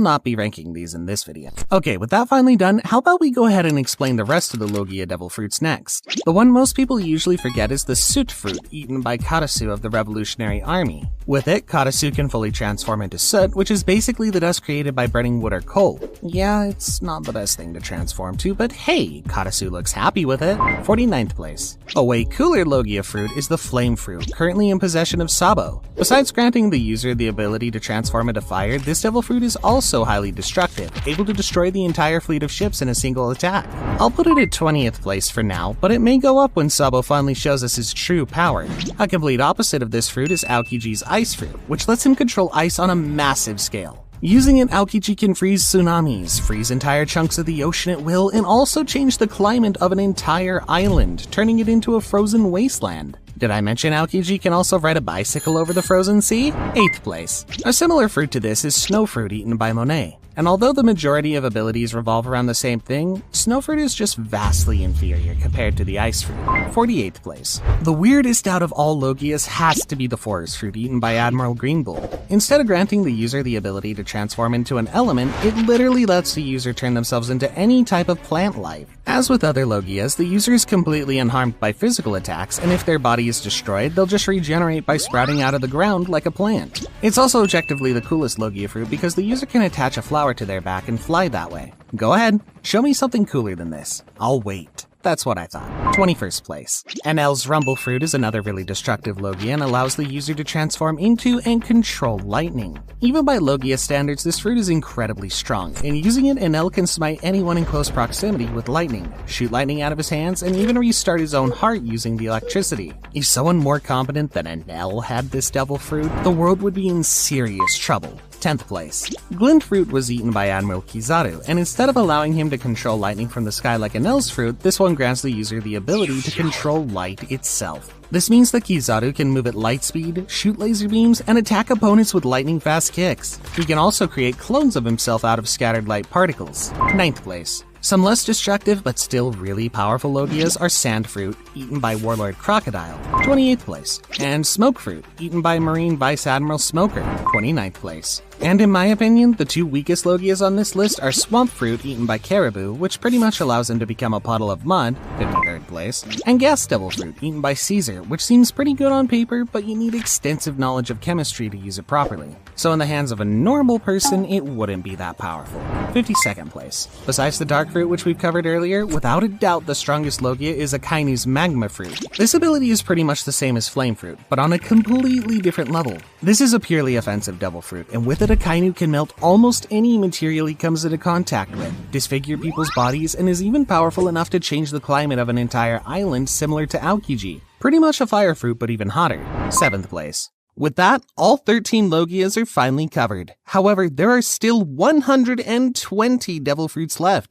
not be ranking these in this video. Okay, with that finally done, how about we go ahead and explain the rest of the Logia devil fruits next. The one most people usually forget is the soot fruit eaten by Karasu of the Revolutionary Army. With it, Karasu can fully transform into soot, which is basically the dust created by burning wood or coal. Yeah, it's not the best thing to transform to, but hey, Karasu looks happy with it. 49th place. A way cooler Logia fruit is the flame fruit, currently in possession of Sabo. Besides granting the user the ability to transform into fire, this devil fruit is also highly destructive, able to destroy the entire fleet of ships in a single attack. I'll put it at 20th place for now, but it may go up when Sabo finally shows us his true power. A complete opposite of this fruit is Aokiji's ice fruit, which lets him control ice on a massive scale. Using it, Aokiji can freeze tsunamis, freeze entire chunks of the ocean at will, and also change the climate of an entire island, turning it into a frozen wasteland. Did I mention Aokiji can also ride a bicycle over the frozen sea? 8th place. A similar fruit to this is snow fruit eaten by Monet. And although the majority of abilities revolve around the same thing, Snowfruit is just vastly inferior compared to the Ice Fruit. 48th place. The weirdest out of all Logias has to be the Forest Fruit eaten by Admiral Greenbull. Instead of granting the user the ability to transform into an element, it literally lets the user turn themselves into any type of plant life. As with other Logias, the user is completely unharmed by physical attacks, and if their body is destroyed, they'll just regenerate by sprouting out of the ground like a plant. It's also objectively the coolest Logia fruit because the user can attach a flower to their back and fly that way. Go ahead, show me something cooler than this. I'll wait. That's what I thought. 21st place. Enel's Rumble Fruit is another really destructive Logia and allows the user to transform into and control lightning. Even by Logia standards, this fruit is incredibly strong, and using it, Enel can smite anyone in close proximity with lightning, shoot lightning out of his hands, and even restart his own heart using the electricity. If someone more competent than Enel had this devil fruit, the world would be in serious trouble. 10th place. Glint Fruit was eaten by Admiral Kizaru, and instead of allowing him to control lightning from the sky like Enel's fruit, this one grants the user the ability to control light itself. This means that Kizaru can move at light speed, shoot laser beams, and attack opponents with lightning-fast kicks. He can also create clones of himself out of scattered light particles. 9th place. Some less destructive but still really powerful Logias are Sand Fruit, eaten by Warlord Crocodile, 28th place, and Smoke Fruit, eaten by Marine Vice Admiral Smoker, 29th place. And in my opinion, the two weakest Logias on this list are Swamp Fruit, eaten by Caribou, which pretty much allows him to become a puddle of mud, 53rd place, and Gas Devil Fruit, eaten by Caesar, which seems pretty good on paper, but you need extensive knowledge of chemistry to use it properly. So in the hands of a normal person, it wouldn't be that powerful. 52nd place. Besides the Dark Fruit, which we've covered earlier, without a doubt the strongest Logia is Akainu's Magma Fruit. This ability is pretty much the same as Flame Fruit, but on a completely different level. This is a purely offensive devil fruit, and with it Akainu can melt almost any material he comes into contact with, disfigure people's bodies, and is even powerful enough to change the climate of an entire island similar to Aokiji. Pretty much a fire fruit, but even hotter. 7th place. With that, all 13 Logias are finally covered. However, there are still 120 devil fruits left,